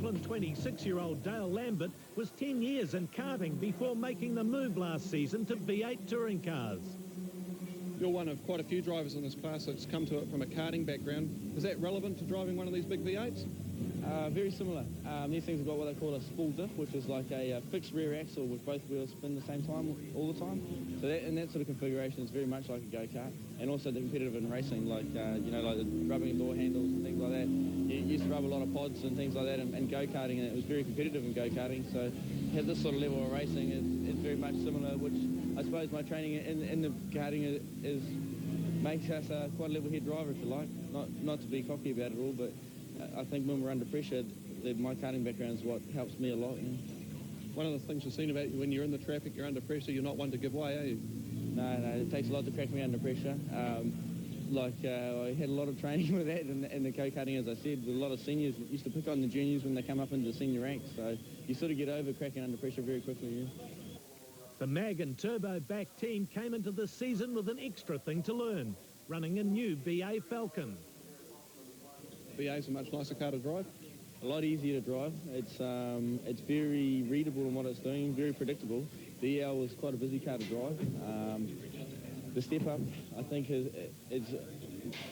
Auckland 26-year-old Dale Lambert was 10 years in karting before making the move last season to V8 touring cars. You're one of quite a few drivers in this class that's come to it from a karting background. Is that relevant to driving one of these big V8s? Very similar. These things have got what they call a spool diff, which is like a fixed rear axle with both wheels spin at the same time all the time. So that sort of configuration is very much like a go-kart, and also the competitive in racing, like like the rubbing door handles and things like that. You used to rub a lot of pods and things like that in go-karting, and it was very competitive in go-karting. So to have this sort of level of racing is very much similar, which I suppose my training in the karting makes us quite a level head driver, if you like. Not to be cocky about it all, but I think when we're under pressure, my karting background is what helps me a lot. One of the things we've seen about you when you're in the traffic, you're under pressure, you're not one to give way, are you? No, it takes a lot to crack me under pressure. I had a lot of training with that in the go-karting, as I said. A lot of seniors used to pick on the juniors when they come up into the senior ranks, so you sort of get over cracking under pressure very quickly. Yeah. The Mag and Turbo back team came into this season with an extra thing to learn, running a new BA Falcon. BA's a much nicer car to drive. A lot easier to drive. It's very readable in what it's doing, very predictable. The EL was quite a busy car to drive. The step up, I think, is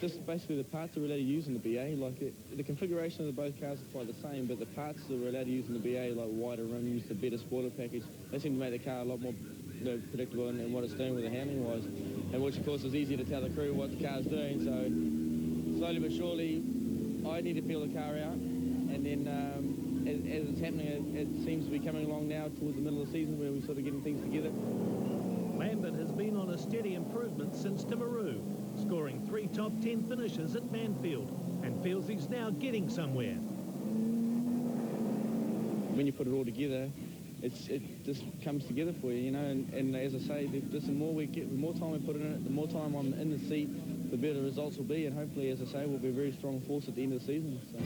just basically the parts that we're allowed to use in the BA. Like the configuration of both cars is quite the same, but the parts that we're allowed to use in the BA, like wider rims, the better spoiler package, they seem to make the car a lot more predictable in what it's doing with the handling wise, and which of course is easier to tell the crew what the car's doing. So slowly but surely, I need to feel the car out, and then as it's happening, it seems to be coming along now towards the middle of the season where we're sort of getting things together. Lambert has been on a steady improvement since Timaru, scoring 3 top 10 finishes at Manfield, and feels he's now getting somewhere. When you put it all together, it just comes together for you, and as I say, the more time we put in it, the more time I'm in the seat, the better the results will be, and hopefully, as I say, we'll be a very strong force at the end of the season. So.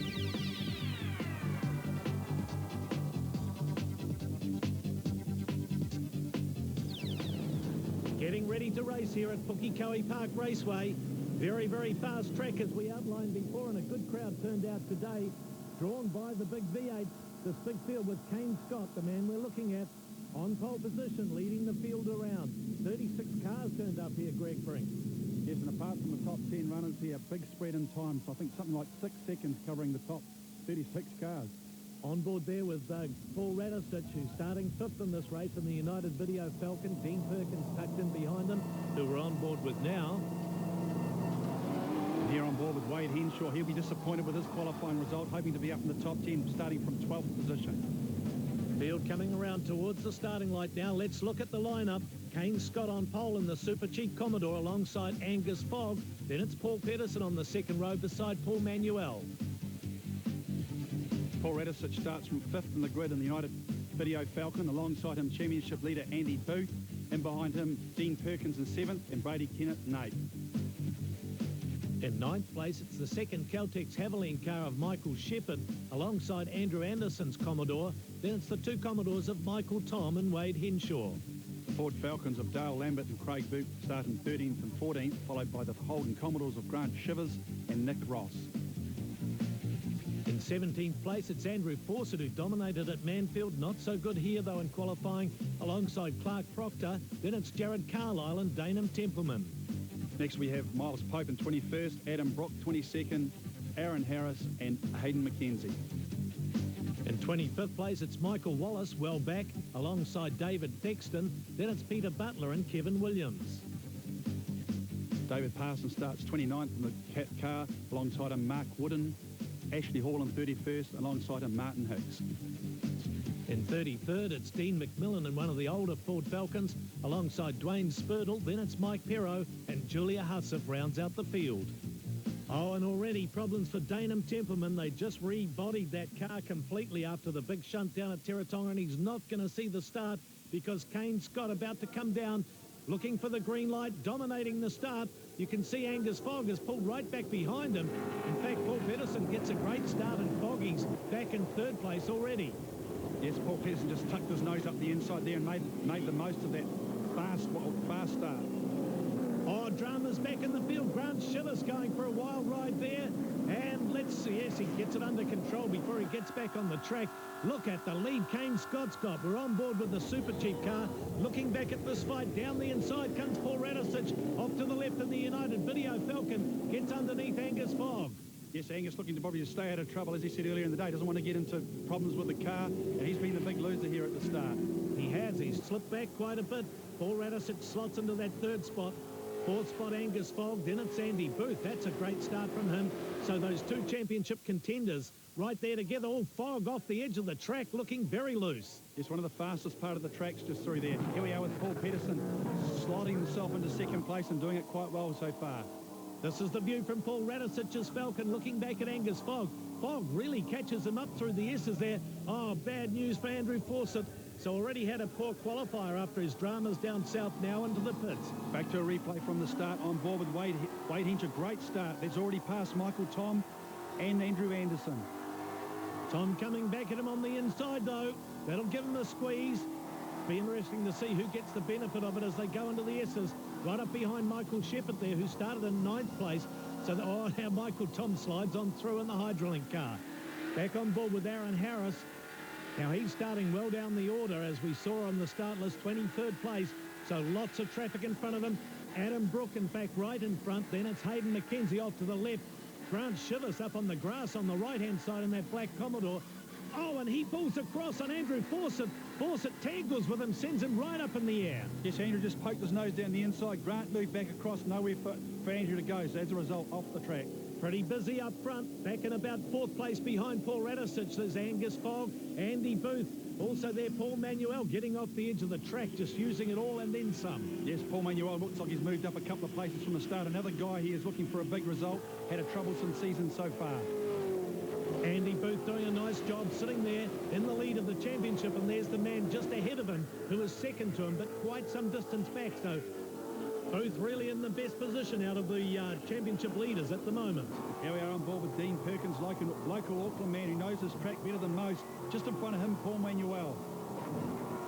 Getting ready to race here at Pukekohe Park Raceway. Very, very fast track as we outlined before, and a good crowd turned out today, drawn by the big V8. This big field with Kane Scott, the man we're looking at, on pole position, leading the field around. 36 cars turned up here, Greg Brink. Yes, and apart from the top 10 runners here, big spread in time, so I think something like 6 seconds covering the top 36 cars. On board there with Paul Radisich, who's starting 5th in this race in the United Video Falcon. Dean Perkins tucked in behind them, who we're on board with now. Here on board with Wade Henshaw, he'll be disappointed with his qualifying result, hoping to be up in the top 10, starting from 12th position. Field coming around towards the starting light now. Let's look at the lineup. Kane Scott on pole in the Super Cheap Commodore alongside Angus Fogg. Then it's Paul Pedersen on the second row beside Paul Manuel. Paul Radisich starts from 5th in the grid in the United Video Falcon. Alongside him, championship leader Andy Booth. And behind him, Dean Perkins in 7th and Brady Kennett in 8th. In 9th place, it's the second Caltex Haviland car of Michael Shepherd alongside Andrew Anderson's Commodore. Then it's the 2 Commodores of Michael Tom and Wade Henshaw. The Ford Falcons of Dale Lambert and Craig Boot start in 13th and 14th, followed by the Holden Commodores of Grant Shivers and Nick Ross. In 17th place, it's Andrew Fawcett, who dominated at Manfield. Not so good here, though, in qualifying, alongside Clark Proctor. Then it's Jared Carlisle and Danum Templeman. Next, we have Miles Pope in 21st, Adam Brook 22nd, Aaron Harris and Hayden McKenzie. In 25th place, it's Michael Wallace, well back, alongside David Thexton. Then it's Peter Butler and Kevin Williams. David Parson starts 29th in the Cat car, alongside him Mark Wooden. Ashley Hall in 31st, alongside him Martin Hicks. In 33rd, it's Dean McMillan in one of the older Ford Falcons, alongside Dwayne Spurdle. Then it's Mike Perro, and Julia Hussif rounds out the field. Oh, and already problems for Danum Templeman. They just rebodied that car completely after the big shunt down at Teretonga, and he's not going to see the start because Kane Scott about to come down, looking for the green light, dominating the start. You can see Angus Fogg is pulled right back behind him. In fact, Paul Pedersen gets a great start, and Foggy's back in 3rd place already. Yes, Paul Pedersen just tucked his nose up the inside there and made the most of that fast start. Oh, drama's back in the field. Grant Shivers going for a wild ride there. And let's see, yes, he gets it under control before he Pukekohe gets back on the track. Look at the lead Kane Scott's got. We're on board with the Super Cheap car. Looking back at this fight, down the inside comes Paul Radisich. Off to the left in the United Video Falcon. Gets underneath Angus Fogg. Yes, Angus looking to probably stay out of trouble, as he said earlier in the day. Doesn't want to get into problems with the car, and he's been the big loser here at the start. He has. He's slipped back quite a bit. Paul Radisich slots into that third spot. Fourth spot, Angus Fogg. Then it's Andy Booth. That's a great start from him. So those two championship contenders right there together. All Fogg off the edge of the track, looking very loose. It's one of the fastest part of the tracks just through there. Here we are with Paul Pedersen slotting himself into second place and doing it quite well so far. This is the view from Paul Radisich's Falcon, looking back at Angus Fogg. Fogg really catches him up through the S's there. Oh, bad news for Andrew Fawcett. So already had a poor qualifier after his dramas down south, now into the pits. Back to a replay from the start, on board with Wade Hinch. A great start. That's already passed Michael Tom and Andrew Anderson. Tom coming back at him on the inside, though. That'll give him a squeeze. Be interesting to see who gets the benefit of it as they go into the S's. Right up behind Michael Shepherd there, who started in 9th place. So, now Michael Tom slides on through in the Hydrolink car. Back on board with Aaron Harris. Now he's starting well down the order, as we saw on the start list, 23rd place. So lots of traffic in front of him. Adam Brook, in fact, right in front. Then it's Hayden McKenzie off to the left. Grant Shivers up on the grass on the right-hand side in that black Commodore. Oh, and he pulls across on Andrew Fawcett. Fawcett tangles with him, sends him right up in the air. Yes, Andrew just poked his nose down the inside. Grant moved back across, nowhere for Andrew to go. So as a result, off the track. Pretty busy up front. Back in about 4th place behind Paul Radisich. There's Angus Fogg, Andy Booth. Also there, Paul Manuel getting off the edge of the track, just using it all and then some. Yes, Paul Manuel looks like he's moved up a couple of places from the start. Another guy here is looking for a big result. Had a troublesome season so far. Andy Booth doing a nice job sitting there in the lead of the championship, and there's the man just ahead of him who is second to him, but quite some distance back. So Booth really in the best position out of the championship leaders at the moment. Here we are on board with Dean Perkins, local Auckland man who knows this track better than most. Just in front of him, Paul Manuel.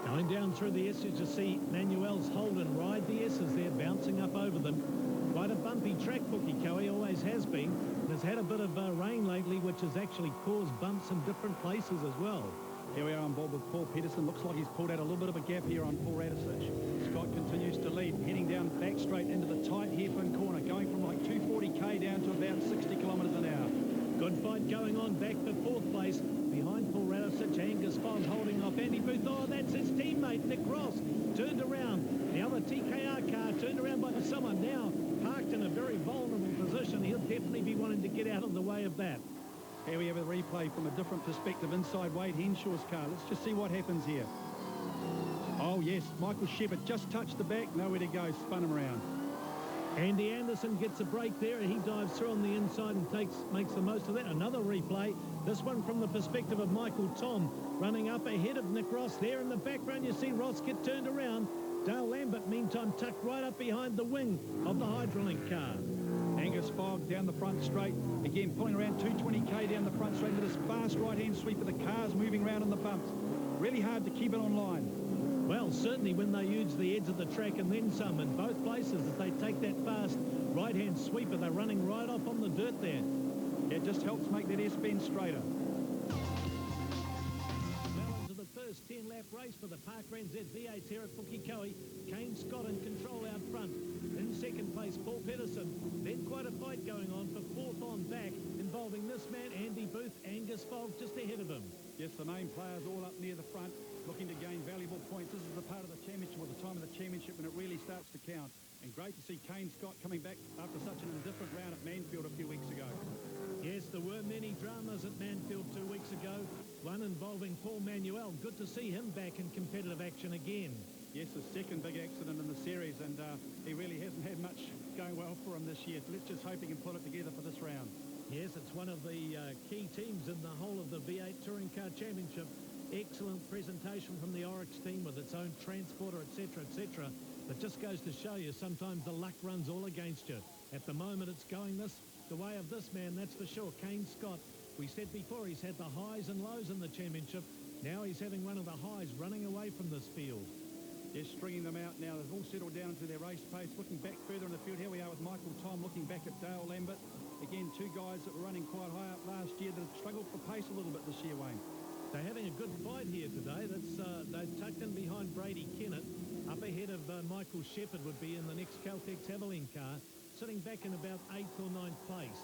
Going down through the S's, you see Manuel's Holden ride the S's there, bouncing up over them. Quite a bumpy track, Pukekohe, always has been. And has had a bit of rain lately, which has actually caused bumps in different places as well. Here we are on board with Paul Pedersen. Looks like he's pulled out a little bit of a gap here on Paul Radisich. Scott continues to lead, heading down back straight into the tight hairpin corner, going from like 240k down to about 60 kilometres an hour. Good fight going on back for 4th place. Behind Paul Radisich, Angus Fogg holding off Andy Booth. Oh, that's his teammate, Nick Ross, turned around. The other TKR car turned around by someone now parked in a very vulnerable position. He'll definitely be wanting to get out of the way of that. Here we have a replay from a different perspective inside Wade Henshaw's car. Let's just see what happens here. Oh, yes, Michael Shepherd just touched the back, nowhere to go, spun him around. Andy Anderson gets a break there, and he dives through on the inside and makes the most of that. Another replay, this one from the perspective of Michael Tom, running up ahead of Nick Ross. There in the background, you see Ross get turned around. Dale Lambert, meantime, tucked right up behind the wing of the Hydrolink car. Angus Fogg down the front straight, again pulling around 220k down the front straight into this fast right-hand sweep of the cars moving around in the bumps. Really hard to keep it on line. Well, certainly when they use the edge of the track and then some in both places, if they take that fast right-hand sweeper, they're running right off on the dirt there. It just helps make that S-bend straighter. Well, into the first 10-lap race for the Parkrun ZV8 here at Pukekohe. Kane Scott in control out front. In second place, Paul Pedersen. Then quite a fight going on for 4th on back, involving this man, Andy Booth, Angus Fogg, just ahead of him. Yes, the main players all up near the front, looking to gain valuable points. This is the part of the championship, or the time of the championship, when it really starts to count. And great to see Kane Scott coming back after such an indifferent round at Mansfield a few weeks ago. Yes, there were many dramas at Mansfield 2 weeks ago, one involving Paul Manuel. Good to see him back in competitive action again. Yes, his second big accident in the series, and he really hasn't had much going well for him this year. So let's just hope he can pull it together for this round. Yes, it's one of the key teams in the whole of the V8 Touring Car Championship. Excellent presentation from the Oryx team with its own transporter, etc., etc. But just goes to show you, sometimes the luck runs all against you. At the moment, it's going the way of this man, that's for sure, Kane Scott. We said before, he's had the highs and lows in the championship. Now he's having one of the highs, running away from this field. They're stringing them out now. They've all settled down into their race pace. Looking back further in the field, here we are with Michael Tom looking back at Dale Lambert. Again, two guys that were running quite high up last year that have struggled for pace a little bit this year, Wayne. They're having a good fight here today. They've tucked in behind Brady Kennett. Up ahead of Michael Shepherd would be in the next Caltex Havoline car, sitting back in about 8th or 9th place.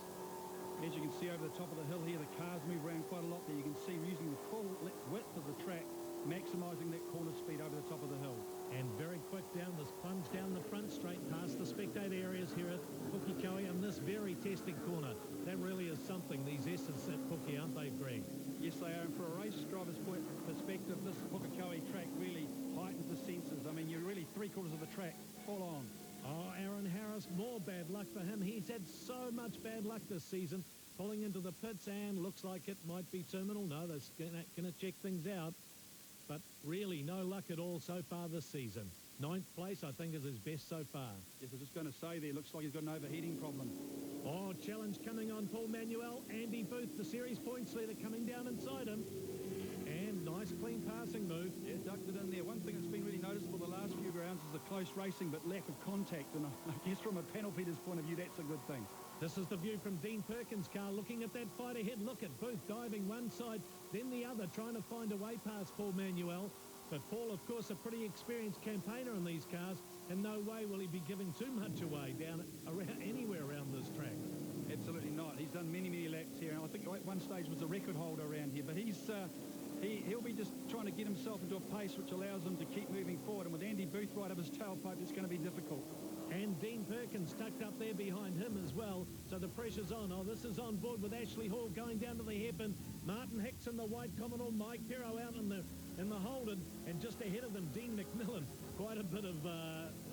As you can see over the top of the hill here, the cars move around quite a lot there. You can see using the full width of the track, maximising that corner speed over the top of the hill. And very quick down this plunge down the front straight past the spectator areas here at Pukekohe and this very testing corner. That really is something, these S's at Puke, aren't they, Greg? Yes, they are. And for a race driver's perspective, this Pukekohe track really heightens the senses. I mean, you're really three-quarters of the track full on. Oh, Aaron Harris, more bad luck for him. He's had so much bad luck this season, pulling into the pits, and looks like it might be terminal. No, they're going to check things out. But really, no luck at all so far this season. 9th place, I think, is his best so far. Yes, I was just going to say there, looks like he's got an overheating problem. Oh, challenge coming on Paul Manuel. Andy Booth, the series points leader, coming down inside him. And nice clean passing move. Yeah, ducked it in there. One thing that's been really noticeable the last few rounds is the close racing, but lack of contact. And I guess from a panel beater's point of view, that's a good thing. This is the view from Dean Perkins' car, looking at that fight ahead. Look at Booth diving one side, then the other, trying to find a way past Paul Manuel. But Paul, of course, a pretty experienced campaigner in these cars, and no way will he be giving too much away down around anywhere around this track. Absolutely not. He's done many, many laps here, and I think at one stage was a record holder around here. But he'll be just trying to get himself into a pace which allows him to keep moving forward. And with Andy Booth right up his tailpipe, it's going to be difficult. And Dean Perkins tucked up there behind him as well, so the pressure's on. Oh, this is on board with Ashley Hall going down to the hairpin. Martin Hicks in the white Commodore, Mike Pirro out in the Holden, and just ahead of them, Dean McMillan. Quite a bit of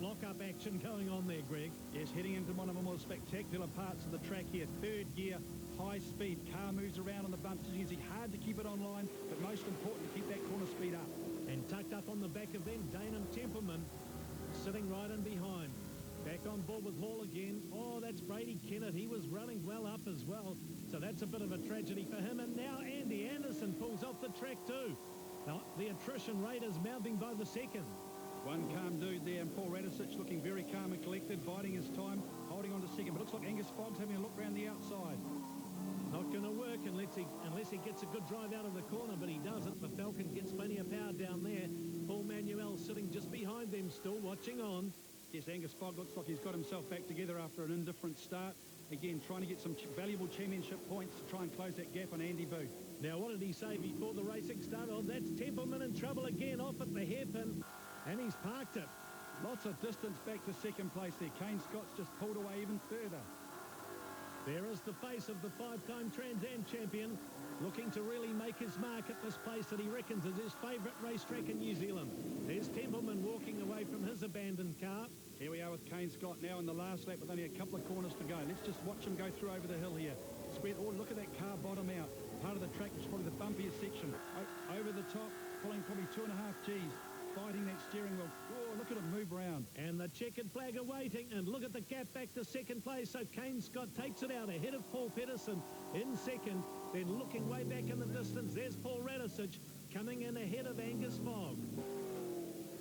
lock-up action going on there, Greg. Yes, heading into one of the more spectacular parts of the track here. Third gear, high speed. Car moves around on the bumps. As you can see, hard to keep it on line, but most important to keep that corner speed up. And tucked up on the back of them, Danon Templeman sitting right in behind. Back on board with Hall again. Oh, that's Brady Kennett. He was running well up as well. So that's a bit of a tragedy for him. And now Andy Anderson pulls off the track too. Now, the attrition rate is mounting by the second. One calm dude there, and Paul Radisich looking very calm and collected, biding his time, holding on to second. But looks like Angus Fogg's having a look around the outside. Not going to work unless he gets a good drive out of the corner, but he doesn't. The Falcon gets plenty of power down there. Paul Manuel sitting just behind them still, watching on. Yes, Angus Fogg looks like he's got himself back together after an indifferent start. Again, trying to get some valuable championship points to try and close that gap on Andy Booth. Now, what did he say before the racing started? Oh, that's Templeman in trouble again, off at the hairpin, and he's parked it. Lots of distance back to second place there. Kane Scott's just pulled away even further. There is the face of the five-time Trans Am champion, looking to really make his mark at this place that he reckons is his favourite racetrack in New Zealand. There's Templeman walking away from his abandoned car. Here we are with Kane Scott now in the last lap with only a couple of corners to go. Let's just watch him go through over the hill here. Spread. Oh, look at that car bottom out. Part of the track is probably the bumpiest section. Over the top, pulling probably 2.5 Gs. Fighting that steering wheel. Oh, look at him move around. And the checkered flag are waiting, and look at the gap back to second place. So Kane Scott takes it out ahead of Paul Pedersen in second. Then looking way back in the distance, there's Paul Radisich coming in ahead of Angus Fogg.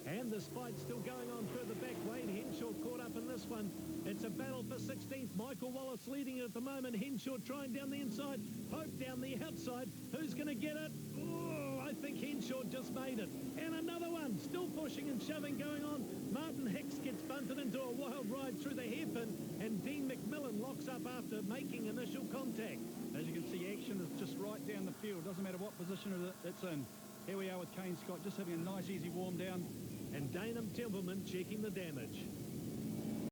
And this fight's still going on further back. Wade Henshaw caught up in this one. It's a battle for 16th. Michael Wallace leading it at the moment. Henshaw trying down the inside. Pope down the outside. Who's going to get it? Oh, I think Henshaw just made it. And another one. Still pushing and shoving going on. Martin Hicks gets bunted into a wild ride through the hairpin. And Dean McMillan locks up after making initial contact. As you can see, action is just right down the field. Doesn't matter what position it's in. Here we are with Kane Scott just having a nice, easy warm down. And Danon Templeman checking the damage.